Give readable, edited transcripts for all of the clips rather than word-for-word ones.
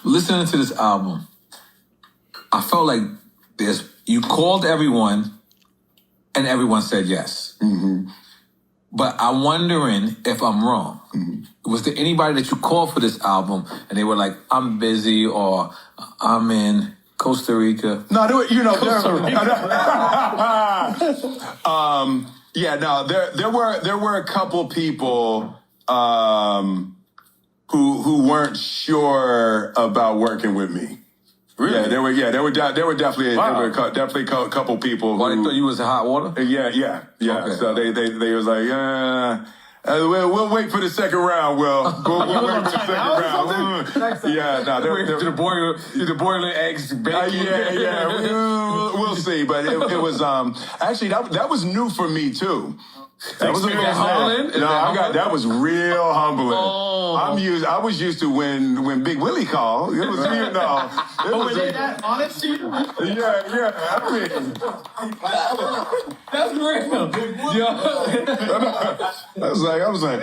listening to this album, I felt like you called everyone, and everyone said yes. But I'm wondering if I'm wrong. Was there anybody that you called for this album and they were like, I'm busy or I'm in Costa Rica? No, there were a couple people who weren't sure about working with me. Really? Yeah, there were definitely a couple people. Why they thought you was hot water? Yeah. Okay. So they was like, we'll wait for the second round. We'll wait for the second round. The boiling eggs, bacon. We'll see. But it was actually that was new for me too. That was humbling. That was real humbling. Oh. I was used to when Big Willie called. It was were they that honest to you? Yeah. I mean, that's real. I was like.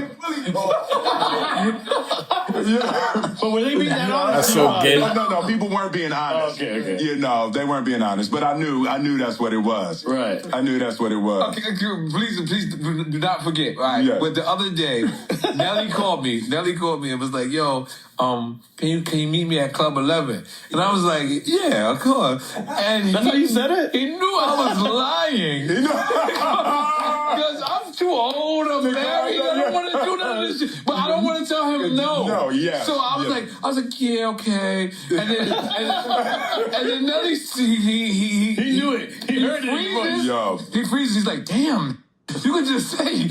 But were they being that honest? That's so gay. No, people weren't being honest. Okay. They weren't being honest. But I knew that's what it was. Right. I knew that's what it was. Okay, please do not forget. Right. Yeah. But the other day, Nelly called me and was like, "Yo, can you meet me at Club 11?" And I was like, "Yeah, of course." And that's how you said it? He knew I was lying. Because I'm too old, I'm married, I don't want to do none of this shit. But I don't want to tell him no. No, yeah. So I was like, yeah, okay. And then Nelly, he knew it. He heard it. He freezes. He's like, damn. You could just say.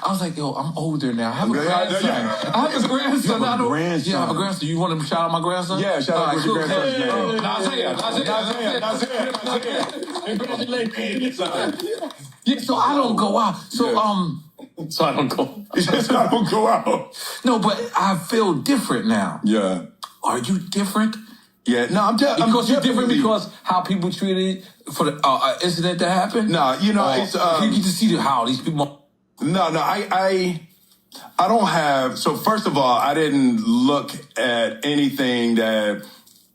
I was like, yo, I'm older now. I have a grandson. I have a grandson. I have a grandson. You want to shout out my grandson? Yeah, shout out your grandson's name. Congratulations. Yeah, so I don't go out. So I don't go. I don't go out. No, but I feel different now. Yeah. Are you different? Yeah, no, I'm you're different because how people treated for the incident that happened. No, it's you get to see how these people. No, I don't have. So first of all, I didn't look at anything that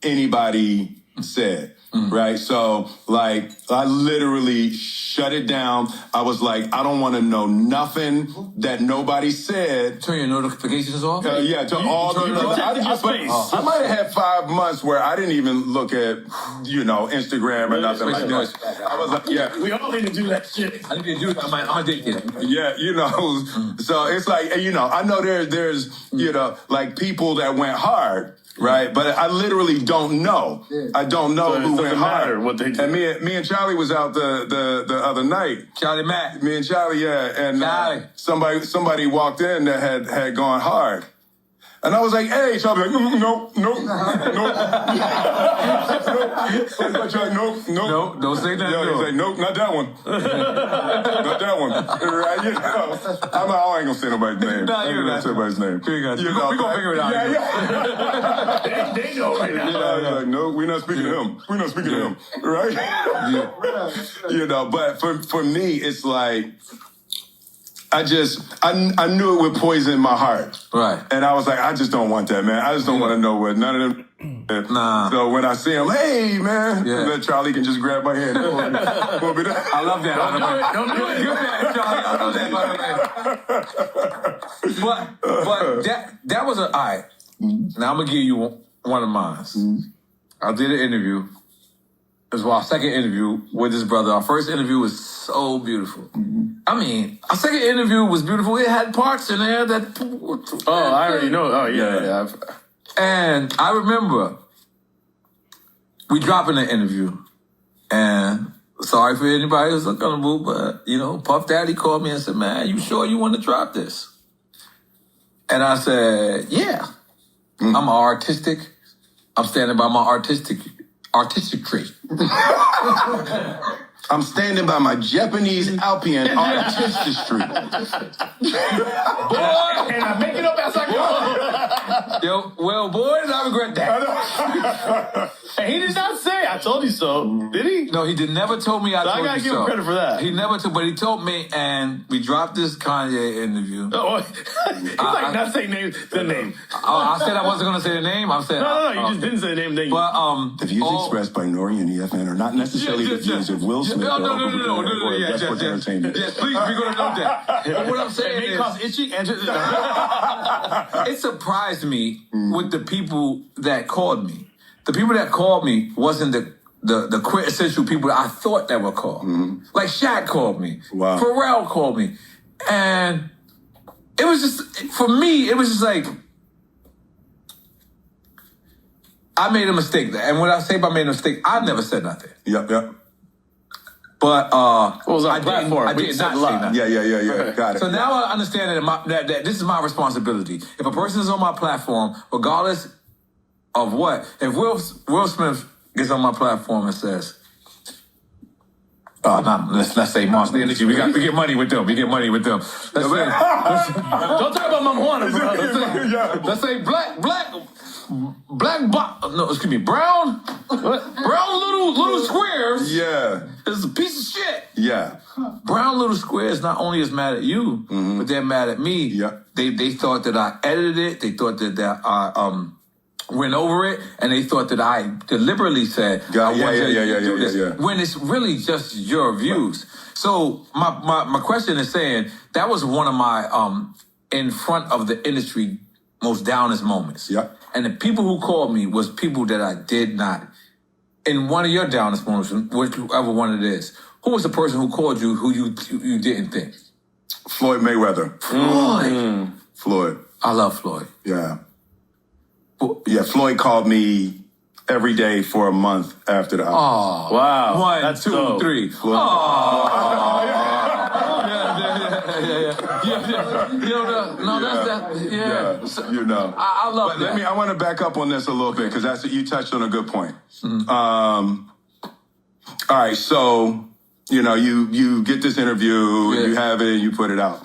anybody said. Right. So like I literally shut it down. I was like, I don't want to know nothing that nobody said. Turn your notifications off? Yeah, to all the I might have had 5 months where I didn't even look at, Instagram or nothing like that. I was like, yeah. We all need to do that shit. I need to do that. I'm addicted. Yeah, so it's like, I know there's like people that went hard. Right, but I literally don't know. I don't know who went hard. What they did. And me and Charlie was out the other night. Charlie Mack. Me and Charlie, yeah, and somebody walked in that had gone hard. And I was like, hey, Charlie, like, no. Nope, don't say that. He's like, nope, not that one. Not that one. Right, I ain't gonna say nobody's name. No, you're not. Say nobody's name. We're gonna figure it out. Yeah. They know right now. Like, no, we're not speaking to him. We're not speaking to him. Right? But for me, it's like, I knew it would poison my heart. Right. And I was like, I just don't want that, man. I just don't want to know what none of them. Nah. So when I see him, hey, man, then Charlie can just grab my hand. I love that. Don't do it. You're bad, Charlie. I love that. But that was all right. Now I'm going to give you one of mine. I did an interview. It was our second interview with his brother. Our first interview was so beautiful. I mean, our second interview was beautiful. It had parts in there that... I already know. Oh, yeah. And I remember we dropping the interview. And sorry for anybody who's looking on the move, but, Puff Daddy called me and said, man, you sure you want to drop this? And I said, yeah. I'm artistic. I'm standing by my artisticry. I'm standing by my Japanese Alpian artistry. Boy, and I make it up as I go. Yo, well, boys, I regret that. And he did not say, I told you so. Did he? No, he never told me I told you so. I gotta give him credit for that. He never told, but he told me, and we dropped this Kanye interview. Oh, he's like, not saying the name. I said I wasn't going to say the name. I'm saying... No, you just didn't say the name. But, the views expressed by Nori and EFN are not necessarily the views of Will Smith. No. Yes, Entertainment. Yes, please, we're going to note that. But what I'm saying is... It surprised me with the people that called me. The people that called me wasn't the quintessential people that I thought that were called. Like Shaq called me. Wow. Pharrell called me. And it was just, for me, it was just like, I made a mistake. And when I say I made a mistake, I never said nothing. Yep. But what was our platform? I did not say nothing. Yeah. Got it. So now I understand that this is my responsibility. If a person is on my platform, regardless of what, if Will Smith gets on my platform and says, let's not say Monster Energy. We get money with them. Let's say, don't talk about Mama Juana, bro. Let's say brown little squares. Yeah. Is a piece of shit. Yeah. Brown little squares not only is mad at you, but they're mad at me. Yeah. They thought that I edited it. They thought that I went over it, and they thought that I deliberately said I wanted to do this. When it's really just your views. So my question is saying that was one of my in front of the industry most downest moments. Yeah. And the people who called me was people that I did not. In one of your downest moments, whichever one it is, who was the person who called you who you didn't think? Floyd Mayweather. Floyd. I love Floyd. Yeah. Yeah, Floyd called me every day for a month after the album. Oh, wow. 1, 2, 3. Floyd. I love that. I want to back up on this a little bit because you touched on a good point. All right, so you get this interview, and you have it, and you put it out.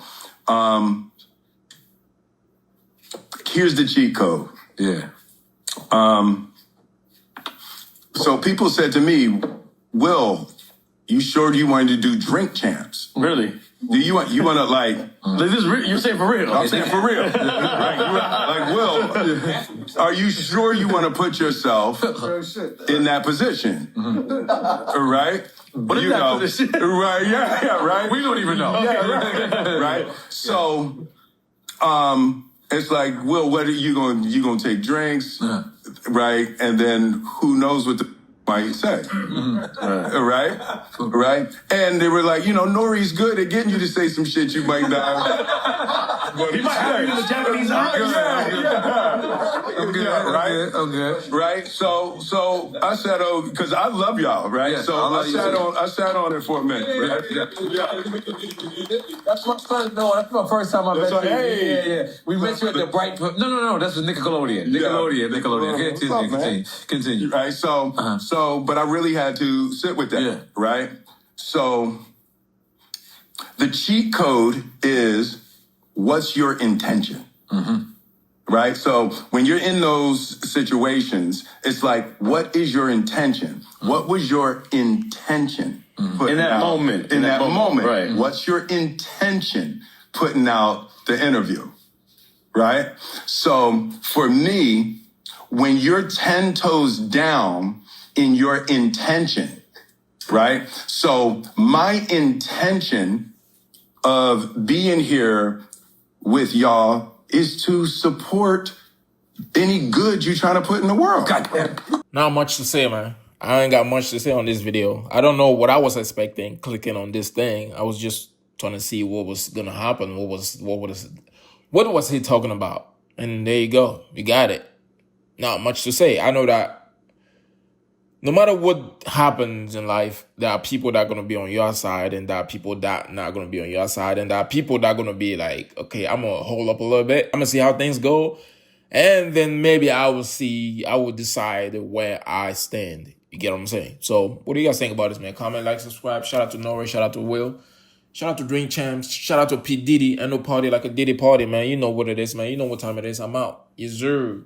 Here's the cheat code. Yeah. So people said to me, Will, you sure you wanted to do Drink Champs? Really? Do you want to like? You're saying for real? I'm saying for real. Like, Will, are you sure you want to put yourself in that position? Right? What is that position? Right? Yeah. Right. We don't even know. Right. So, it's like, Will, what are you gonna take drinks, right? And then who knows what the might say, right? And they were like, Nori's good at getting you to say some shit you might not. He might have you in the Japanese army. Okay. Right? So I said, because I love y'all, right? Yeah, so I sat on it for a minute. Right? That's my first. No, that's my first time I met you. Yeah. We met you at the Bright. No. That's Nickelodeon. Continue. Right. So, but I really had to sit with that. Yeah. Right. So, the cheat code is what's your intention. Right. So when you're in those situations, it's like, what is your intention? What was your intention? In that moment. In that moment. Right. What's your intention putting out the interview? Right? So for me, when you're 10 toes down in your intention, right? So my intention of being here with y'all is to support any good you're trying to put in the world. Not much to say, man. I ain't got much to say on this video. I don't know what I was expecting clicking on this thing. I was just trying to see what was gonna happen. What was he talking about? And there you go. You got it. Not much to say. I know that no matter what happens in life, there are people that are going to be on your side and there are people that not going to be on your side. And there are people that are going to be like, okay, I'm going to hold up a little bit. I'm going to see how things go. And then maybe I will decide where I stand. You get what I'm saying? So what do you guys think about this, man? Comment, like, subscribe. Shout out to Nori. Shout out to Will. Shout out to Drink Champs. Shout out to P Diddy. And no party like a Diddy party, man. You know what it is, man. You know what time it is. I'm out. Yes, sir.